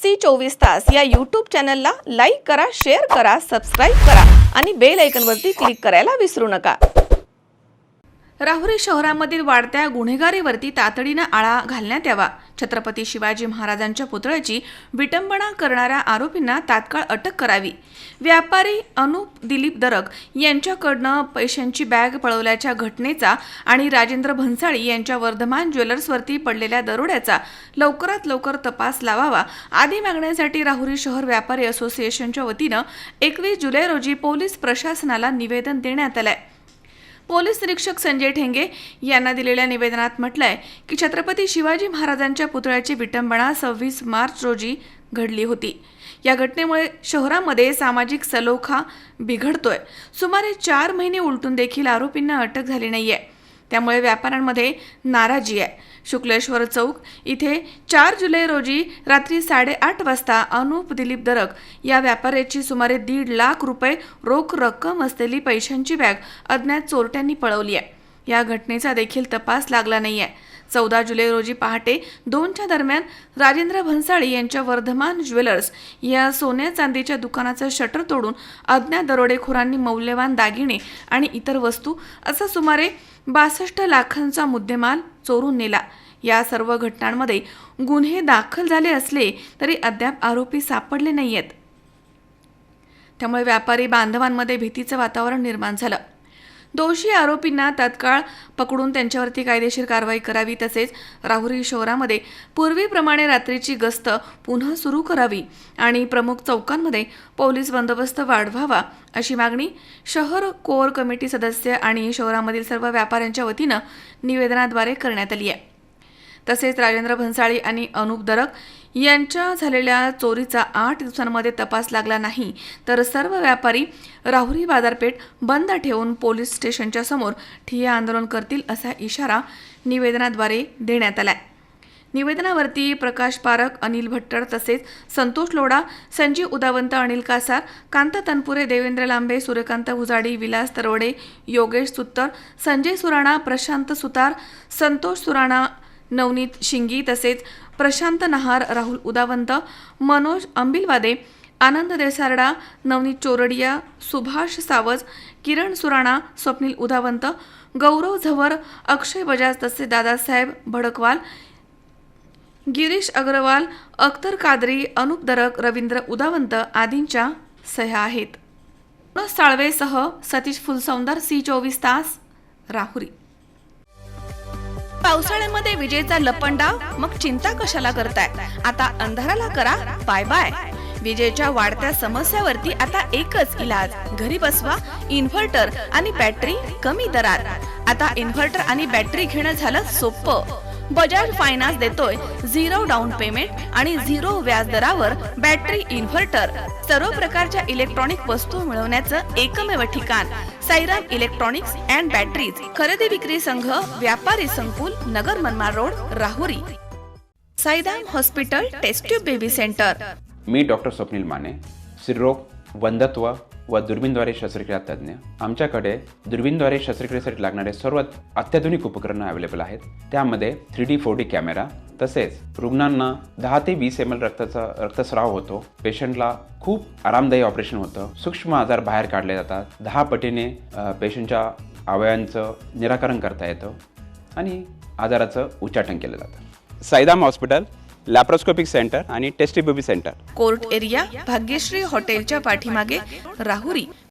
सी24 तास या यूट्यूब चॅनलला लाईक करा, शेअर करा, सबस्क्राईब करा आणि बेल आयकॉनवरती क्लिक करायला विसरू नका। राहुरी शहरामधील वाढत्या गुन्हेगारीवरती तातडीने आळा घालण्यात यावा। छत्रपती शिवाजी महाराजांच्या पुतळ्याची विटंबना करणाऱ्या आरोपींना तात्काळ अटक करावी। व्यापारी अनुप दिलीप दरक यांच्याकडनं पैशांची बॅग पळवल्याच्या घटनेचा आणि राजेंद्र भन्साळी यांच्या वर्धमान ज्वेलर्सवरती पडलेल्या दरोड्याचा लवकरात लवकर तपास लावावा आदी मागण्यासाठी राहुरी शहर व्यापारी असोसिएशनच्या वतीनं 21 जुलै रोजी पोलीस प्रशासनाला निवेदन देण्यात आलंय। पोलीस निरीक्षक संजय ठेंगे यांना दिलेल्या निवेदनात म्हटलंय की छत्रपती शिवाजी महाराजांच्या पुतळ्याची विटंबना 26 मार्च रोजी घडली होती। या घटनेमुळे शहरामध्ये सामाजिक सलोखा बिघडतोय। सुमारे 4 महिने उलटून देखील आरोपींना अटक झाली नाहीये, त्यामुळे व्यापाऱ्यांमध्ये नाराजी आहे। शुक्लेश्वर चौक इथे 4 जुलै रोजी रात्री 8:30 वाजता अनुप दिलीप दरक या व्यापाऱ्याची सुमारे 1.5 लाख रुपये रोख रक्कम असलेली पैशांची बॅग अज्ञात चोरट्यांनी पळवली आहे। या घटनेचा देखील तपास लागला नाहीये। 14 जुलै रोजी पहाटे 2च्या दरम्यान राजेंद्र भन्साळी यांच्या वर्धमान ज्वेलर्स या सोन्या चांदीच्या दुकानाचं शटर तोडून अज्ञात दरोडेखोरांनी मौल्यवान दागिने आणि इतर वस्तू असा सुमारे 62 लाखांचा मुद्देमाल चोरून नेला। या सर्व घटनांमध्ये गुन्हे दाखल झाले असले तरी अद्याप आरोपी सापडले नाहीयेत, त्यामुळे व्यापारी बांधवांमध्ये भीतीचं वातावरण निर्माण झालं। दोषी आरोपींना तात्काळ पकडून त्यांच्यावरती कायदेशीर कारवाई करावी, तसेच राहुरी शहरामध्ये पूर्वीप्रमाणे रात्रीची गस्त पुन्हा सुरू करावी आणि प्रमुख चौकांमध्ये पोलीस बंदोबस्त वाढवावा अशी मागणी शहर कोर कमिटी सदस्य आणि शहरामधील सर्व व्यापाऱ्यांच्या वतीनं निवेदनाद्वारे करण्यात आली आहे। तसेच राजेंद्र भन्साळी आणि अनुप दरक यांच्या झालेल्या चोरीचा 8 दिवसांमध्ये तपास लागला नाही तर सर्व व्यापारी राहुरी बाजारपेठ बंद ठेवून पोलीस स्टेशनच्या समोर ठिय्या आंदोलन करतील असा इशारा निवेदनाद्वारे देण्यात आलाय। निवेदनावरती प्रकाश पारख, अनिल भट्टर तसेच संतोष लोढा, संजीव उदावंत, अनिल कासार, कांता तनपुरे, देवेंद्र लांबे, सूर्यकांत भुजाडी, विलास तरवडे, योगेश सुत्तर, संजय सुराणा, प्रशांत सुतार, संतोष सुराणा, नवनीत शिंगी तसेच प्रशांत नहार, राहुल उदावंत, मनोज अंबिलवादे, आनंद देसारडा, नवनीत चोरडिया, सुभाष सावज, किरण सुराणा, स्वप्नील उदावंत, गौरव झवर, अक्षय बजाज तसेच दादासाहेब भडकवाल, गिरीश अग्रवाल, अख्तर कादरी, अनुप दरक, रवींद्र उदावंत आदींच्या सह्या आहेत। साळवेसह सतीश फुलसौंदर, सी24 तास, राहुरी। पावसाळ्यामध्ये विजेचा लपंडाव, मग चिंता कशाला करताय? आता अंधाराला करा बाय बाय। विजेच्या वाढत्या समस्यावरती आता एकच इलाज, घरी बसवा इन्व्हर्टर आणि बॅटरी कमी दरात। आता इन्व्हर्टर आणि बॅटरी घेणं झालं सोपं। बजाज फायनान्स देतोय 0 डाऊन पेमेंट आणि 0 व्याज दरावर बॅटरी इन्व्हर्टर। सर्व प्रकारच्या इलेक्ट्रॉनिक वस्तू मिळवण्याचं एकमेव ठिकाण साईराम इलेक्ट्रॉनिक्स अँड बॅटरीज, खरेदी विक्री संघ, व्यापारी संकुल, नगर Manmad road, Rahuri. Sairam hospital test tube baby centre. मी डॉक्टर स्वप्नील माने, स्त्रीरोग, वंध्यत्व व दुर्बीणद्वारे शस्त्रक्रिया तज्ञ। आमच्याकडे दुर्बीणद्वारे शस्त्रक्रियेसाठी लागणारे सर्व अत्याधुनिक उपकरणं अवेलेबल आहेत। त्यामध्ये 3D 4D कॅमेरा, तसेच रुग्णांना 10 ते 20 ml रक्तस्राव होतो। पेशंटला खूप आरामदायी ऑपरेशन होतं। सूक्ष्म आजार बाहेर काढले जातात। 10 पटीने पेशंटच्या अवयवांचं निराकरण करता येतं आणि आजाराचं उच्चाटन केलं जातं। साईराम हॉस्पिटल, लॅप्रोस्कोपिक सेंटर आणि test baby centre, court area, Bhagyashri हॉटेलच्या पाठीमागे, राहुरी।